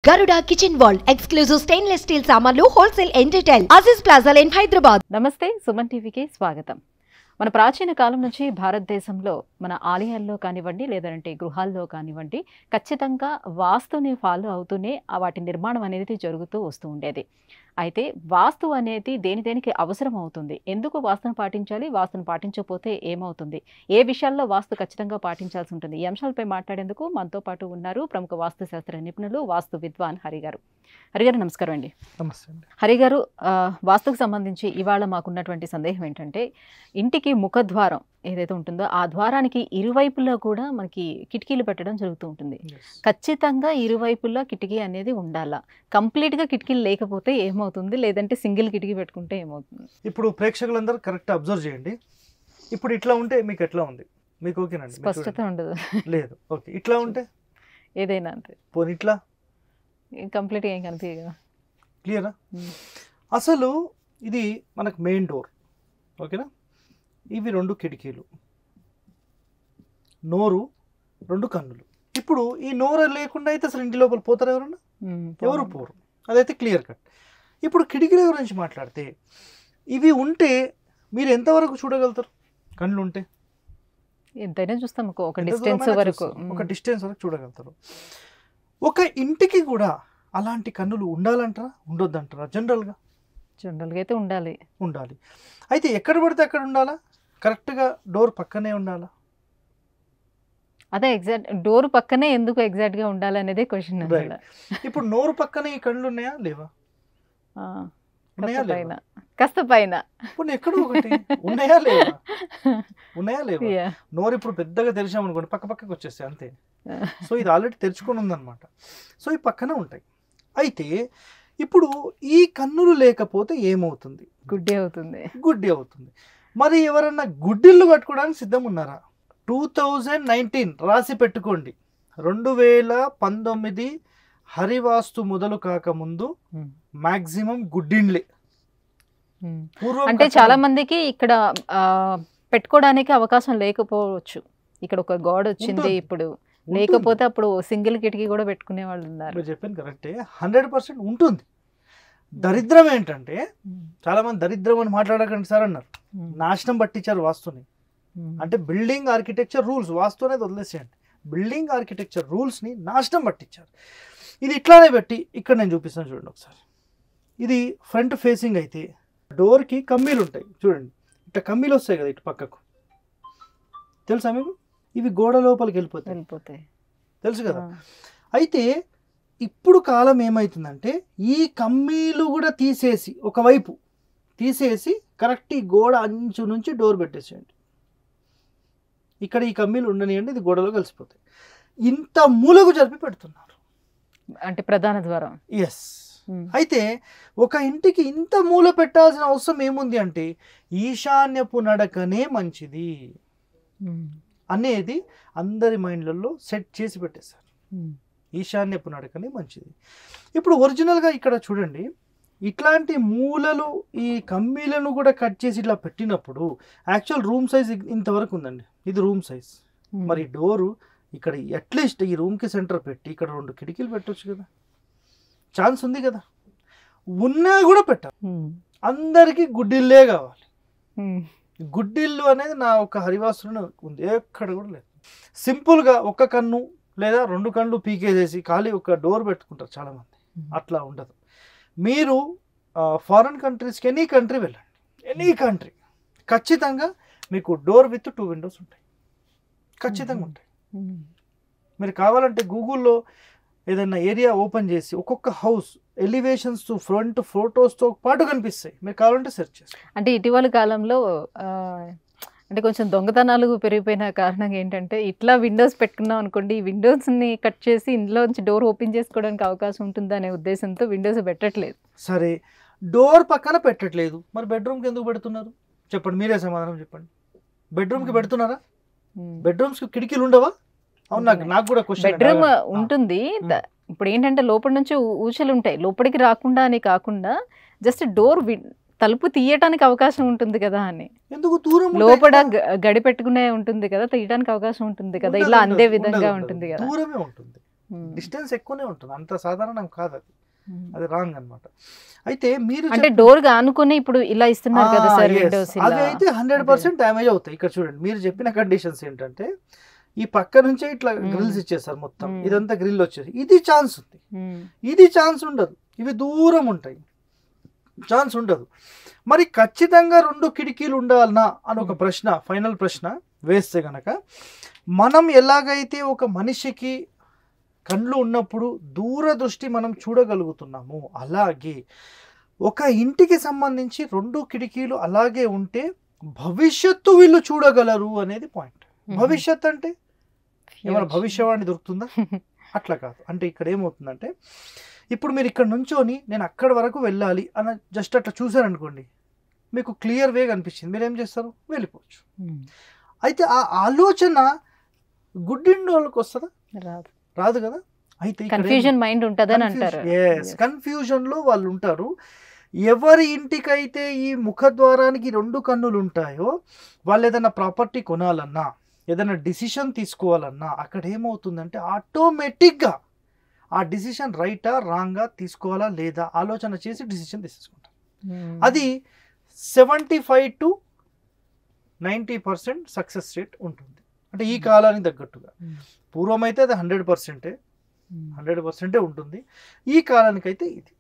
Garuda Kitchen World exclusive stainless steel సామాన్లు wholesale and retail Aziz Plaza in Hyderabad. నమస్తే సుమన్ టీవీకి స్వాగతం. మన ప్రాచీన కాలం నుంచి భారతదేశంలో మన ఆలయాల్లో కానివ్వండి లేదంటే గృహాల్లో కానివ్వండి ఖచ్చితంగా వాస్తుని ఫాలో అవుతూనే వాటి నిర్మాణం అనేది జరుగుతూ వస్తూ ఉండేది. అయితే వాస్తు అనేది దేనికి అవసరం అవుతుంది, ఎందుకు వాస్తును పాటించాలి, వాస్తును పాటించకపోతే ఏమవుతుంది, ఏ విషయాల్లో వాస్తు ఖచ్చితంగా పాటించాల్సి ఉంటుంది, ఈ అంశాలపై మాట్లాడేందుకు మనతో పాటు ఉన్నారు ప్రముఖ వాస్తు శాస్త్ర నిపుణులు వాస్తు విద్వాన్ హరి గారు. హరి గారు నమస్కారం అండి. నమస్తే అండి. హరి గారు, వాస్తుకు సంబంధించి ఇవాళ మాకున్నటువంటి సందేహం ఏంటంటే ఇంటికి ముఖద్వారం ఏదైతే ఉంటుందో ఆ ద్వారానికి ఇరువైపులా కూడా మనకి కిటికీలు పెట్టడం జరుగుతూ ఉంటుంది. ఖచ్చితంగా ఇరువైపులా కిటికీ అనేది ఉండాలా, కంప్లీట్గా కిటికీలు లేకపోతే ఏమవుతుంది, లేదంటే సింగిల్ కిటికీ పెట్టుకుంటే ఏమవుతుంది? ఇప్పుడు ప్రేక్షకులందరూ కరెక్ట్ అబ్జర్వ్ చేయండి. ఇప్పుడు ఇట్లా ఉంటే మీకు ఎట్లా ఉంది? మీకు ఓకేనండి? స్పష్టత ఉండదు. లేదు. ఓకే, ఇట్లా ఉంటే ఏదైనా అంతే. పోనీ ఇట్లా కంప్లీట్గా ఏం కనిపించదు కదా. క్లియరా? అసలు ఇది మనకు మెయిన్ డోర్, ఓకేనా? ఇవి రెండు కిటికీలు, నోరు, రెండు కన్నులు. ఇప్పుడు ఈ నోరు లేకుండా అయితే అసలు ఇంటి లోపల పోతారు ఎవరన్నా? ఎవరు పోరు. అదైతే క్లియర్ కట్. ఇప్పుడు కిటికీల గురించి మాట్లాడితే ఇవి ఉంటే మీరు ఎంతవరకు చూడగలుగుతారు? కళ్ళు ఉంటే ఎంతైనా చూస్తాం, ఒక డిస్టెన్స్ వరకు, ఒక డిస్టెన్స్ వరకు చూడగలుగుతారు. ఒక ఇంటికి కూడా అలాంటి కన్నులు ఉండాలంటారా, ఉండొద్దంటారా? జనరల్గా అయితే ఉండాలి. ఉండాలి. అయితే ఎక్కడ పడితే అక్కడ ఉండాలా? కరెక్ట్గా డోర్ పక్కనే ఉండాలా? అదే ఎగ్జాక్ట్ డోర్ పక్కనే ఎందుకు ఎగ్జాక్ట్గా ఉండాలి అనేది క్వశ్చన్. ఇప్పుడు నోరు పక్కనే ఈ కళ్ళు ఉన్నాయా లేవా? ఉన్నాయా లేవా? కాస్త పైన ఎక్కడో ఒకటి ఉన్నాయా లేవా? ఉన్నాయా లేవా? నోరు ఇప్పుడు పెద్దగా తెరిచామనుకోండి పక్కకు వచ్చేస్తాయి అంతే. సో ఇది ఆల్రెడీ తెరుచుకొని ఉందన్నమాట. సో ఈ పక్కన ఉంటాయి. అయితే ఇప్పుడు ఈ కన్నులు లేకపోతే ఏమవుతుంది? గుడ్డి అవుతుంది. గుడ్డి అవుతుంది. మరి ఎవరన్నా గుడ్డిళ్ళు కట్టుకోవడానికి సిద్ధం ఉన్నారా? 2019 రాసి పెట్టుకోండి. 2019 హరివాస్తు మొదలు కాకముందు మాక్సిమం గుడ్డిండ్లే. అంటే చాలా మందికి ఇక్కడ పెట్టుకోవడానికి అవకాశం లేకపోవచ్చు. ఇక్కడ ఒక గోడ వచ్చింది ఇప్పుడు, లేకపోతే అప్పుడు సింగిల్ కిటికీ కూడా పెట్టుకునే వాళ్ళు ఉన్నారు. చెప్పాను కరెక్టే, 100% ఉంటుంది. దరిద్రం ఏంటంటే చాలా మంది దరిద్రం అని మాట్లాడకండి సార్ అన్నారు. నాశనం పట్టించారు వాస్తుని. అంటే బిల్డింగ్ ఆర్కిటెక్చర్ రూల్స్, వాస్తు అనేది వదిలేసేయండి, బిల్డింగ్ ఆర్కిటెక్చర్ రూల్స్ని నాశనం పట్టించారు. ఇది ఇట్లానే పెట్టి ఇక్కడ నేను చూపిస్తాను చూడండి ఒకసారి. ఇది ఫ్రంట్ ఫేసింగ్ అయితే డోర్కి కమ్మీలు ఉంటాయి చూడండి, ఇట్లా కమ్మీలు వస్తాయి కదా ఇటు పక్కకు, తెలుసా మీకు? ఇవి గోడ లోపలికి వెళ్ళిపోతాయి, తెలుసు కదా. అయితే ఇప్పుడు కాలం ఏమవుతుందంటే ఈ కమ్మీలు కూడా తీసేసి ఒకవైపు తీసేసి కరెక్ట్ ఈ గోడ అంచు నుంచి డోర్ పెట్టేసేయండి. ఇక్కడ ఈ కమ్మీలు ఉండనియండి, ఇది గోడలో కలిసిపోతాయి. ఇంత మూలకు జరిపి పెడుతున్నారు, అంటే ప్రధాన ద్వారం. ఎస్. అయితే ఒక ఇంటికి ఇంత మూల పెట్టాల్సిన అవసరం ఏముంది అంటే ఈశాన్యపు నడకనే మంచిది అనేది అందరి మైండ్లలో సెట్ చేసి పెట్టేశారు. ఈశాన్యపు నడకనే మంచిది. ఇప్పుడు ఒరిజినల్గా ఇక్కడ చూడండి, ఇట్లాంటి మూలలు ఈ కమ్మీలను కూడా కట్ చేసి ఇట్లా పెట్టినప్పుడు యాక్చువల్ రూమ్ సైజ్ ఇంతవరకు ఉందండి, ఇది రూమ్ సైజ్. మరి డోరు ఇక్కడ అట్లీస్ట్ ఈ రూమ్కి సెంటర్ పెట్టి ఇక్కడ 2 కిటికీలు పెట్టవచ్చు కదా, ఛాన్స్ ఉంది కదా. ఉన్నా కూడా పెట్టాలి. అందరికీ గుడ్డిల్లే కావాలి. గుడ్డిల్లు అనేది నా ఒక హరివాస్తులోనే ఉంది, ఎక్కడ కూడా లేదు. సింపుల్గా ఒక కన్ను లేదా 2 కళ్ళు పీకేసేసి ఖాళీ ఒక డోర్ పెట్టుకుంటారు చాలామంది. అట్లా ఉండదు. మీరు ఫారిన్ కంట్రీస్కి ఎనీ కంట్రీ వెళ్ళండి, ఎనీ కంట్రీ ఖచ్చితంగా మీకు డోర్ విత్ 2 విండోస్ ఉంటాయి, ఖచ్చితంగా ఉంటాయి. మీరు కావాలంటే గూగుల్లో ఏదైనా ఏరియా ఓపెన్ చేసి ఒక్కొక్క హౌస్ ఎలివేషన్స్ ఫ్రంట్ ఫోటోస్తో పాటు కనిపిస్తాయి, మీరు కావాలంటే సెర్చ్ చేస్తారు. అంటే ఇటీవల కాలంలో అంటే కొంచెం దొంగతనాలు పెరిగిపోయిన కారణంగా ఏంటంటే ఇట్లా విండోస్ పెట్టుకున్నాం అనుకోండి, ఈ విండోస్ని కట్ చేసి ఇంట్లోంచి డోర్ ఓపెన్ చేసుకోవడానికి అవకాశం ఉంటుందనే ఉద్దేశంతో విండోస్ పెట్టట్లేదు. సరే, డోర్ పక్కన పెట్టట్లేదు, మరి బెడ్రూమ్కి ఎందుకు పెడుతున్నారు చెప్పండి, మీరే సమాధానం చెప్పండి. బెడ్రూమ్కి పెడుతున్నారా? బెడ్రూమ్స్కి కిటికీలు ఉండవా? అవును, నాకు కూడా క్వశ్చన్. బెడ్రూమ్ ఉంటుంది. ఇప్పుడు ఏంటంటే లోపల నుంచి ఊచలు ఉంటాయి, లోపలికి రాకుండా అని కాకుండా జస్ట్ డోర్ తలుపు తీయటానికి అవకాశం ఉంటుంది కదా అని. ఎందుకు దూరం? లోపల గడి పెట్టుకునే ఉంటుంది కదా, తీయడానికి అవకాశం ఉంటుంది కదా, ఇలా అందే విధంగా ఉంటుంది కదా. దూరమే ఉంటుంది. డిస్టెన్స్ ఎక్కువనే ఉంటుంది, అంత సాధారణం కాదు అది, అది రాంగ్ అన్నమాట. అయితే మీరు అంటే డోర్ గా అనుకుని ఇప్పుడు ఇలా ఇస్తున్నారు కదా సార్ విండోస్, అవి అయితే 100% డ్యామేజ్ అవుతాయి. ఇక్కడ చూడండి మీరు చెప్పిన కండిషన్స్ ఏంటంటే ఈ పక్క నుంచే ఇట్లా గ్రిల్స్ ఇచ్చేస్తారు మొత్తం, ఇదంతా గ్రిల్ వచ్చేసి ఇది ఛాన్స్ ఉంది, ఇది ఛాన్స్ ఉండదు, ఇవి దూరం ఉంటాయి, ఛాన్స్ ఉండదు. మరి ఖచ్చితంగా 2 కిటికీలు ఉండాలనా అని ఒక ప్రశ్న, ఫైనల్ ప్రశ్న వేస్తే గనక, మనం ఎలాగైతే ఒక మనిషికి కళ్ళు ఉన్నప్పుడు దూరదృష్టి మనం చూడగలుగుతున్నాము, అలాగే ఒక ఇంటికి సంబంధించి 2 కిటికీలు అలాగే ఉంటే భవిష్యత్తు వీళ్ళు చూడగలరు అనేది పాయింట్. భవిష్యత్ అంటే ఏమైనా భవిష్యవాణి దొరుకుతుందా? అట్లా కాదు. అంటే ఇక్కడ ఏమవుతుందంటే ఇప్పుడు మీరు ఇక్కడ నుంచోని నేను అక్కడి వరకు వెళ్ళాలి అని జస్ట్ అట్లా చూసారనుకోండి, మీకు క్లియర్ వే కనిపించింది, మీరు ఏం చేస్తారు? వెళ్ళిపోవచ్చు. అయితే ఆ ఆలోచన గుడ్డిండి వాళ్ళకి వస్తుందా? రాదు కదా. అయితే కన్ఫ్యూజన్ మైండ్ ఉంటదని అంటారు. కన్ఫ్యూజన్ లో వాళ్ళు ఉంటారు. ఎవరి ఇంటికైతే ఈ ముఖద్వారానికి 2 కన్నులు ఉంటాయో వాళ్ళు ఏదైనా ప్రాపర్టీ కొనాలన్నా, ఏదైనా డిసిషన్ తీసుకోవాలన్నా అక్కడ ఏమవుతుందంటే ఆటోమేటిక్గా ఆ డిసిషన్ రైటా రాంగా తీసుకోవాలా లేదా ఆలోచన చేసి డిసిషన్ తీసుకుంటారు. అది 75 to 90% సక్సెస్ రేట్ ఉంటుంది. అంటే ఈ కాలానికి తగ్గట్టుగా. పూర్వం అయితే అది 100% ఉంటుంది, ఈ కాలానికి అయితే ఇది.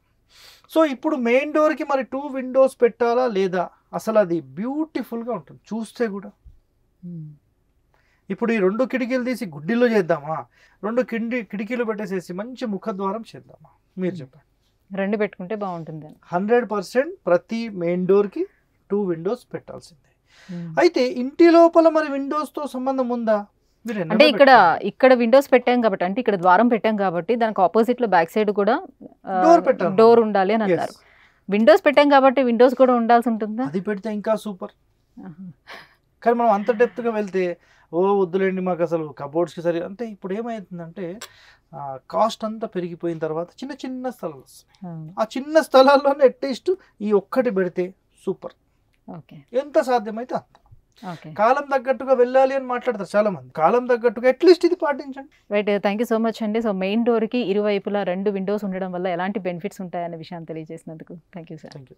సో ఇప్పుడు మెయిన్ డోర్కి మరి 2 విండోస్ పెట్టాలా లేదా, అసలు అది బ్యూటిఫుల్గా ఉంటుంది చూస్తే కూడా. ఇప్పుడు ఈ 2 కిటికీలు తీసి గుడ్డిలో చేద్దామా, 2 కిటికీలు పెట్టేసేసి మంచి ముఖద్వారం చేద్దామా? మీరు చెప్పండి. 2 పెట్టుకుంటే బాగుంటుంది. 100% ప్రతి మెయిన్ డోర్కి 2 విండోస్ పెట్టాల్సిందే. అయితే ఇంటి లోపల మరి విండోస్తో సంబంధం ఉందా? అంటే ఇక్కడ విండోస్ పెట్టాం కాబట్టి, అంటే ఇక్కడ ద్వారం పెట్టాం కాబట్టి దానికి ఆపోజిట్ లో బ్యాక్ సైడ్ కూడా డోర్ ఉండాలి అని అన్నారు. విండోస్ పెట్టాం కాబట్టి విండోస్ కూడా ఉండాల్సి ఉంటుందా? అది పెడితే ఇంకా సూపర్. కానీ మనం అంత డెప్త్గా వెళ్తే వద్దులేండి మాకు అసలు కబోర్డ్స్కి సరి అంటే ఇప్పుడు ఏమవుతుందంటే కాస్ట్ అంతా పెరిగిపోయిన తర్వాత చిన్న చిన్న స్థలాలు వస్తాయి. ఆ చిన్న స్థలాల్లోనే అట్లీస్ట్ ఈ ఒక్కటి పెడితే సూపర్. ఎంత సాధ్యమైతే అంత. కాలం తగ్గట్టుగా వెళ్ళాలి అని మాట్లాడతారు చాలా మంది. కాలం తగ్గట్టుగా అట్లీస్ట్ ఇది పాటించండి. Right, thank you so much అండి. సో మెయిన్ డోర్కి ఇరువైపులా 2 విండోస్ ఉండడం వల్ల ఎలాంటి బెనిఫిట్స్ ఉంటాయనే విషయాన్ని తెలియజేసినందుకు thank you sir. Thank you.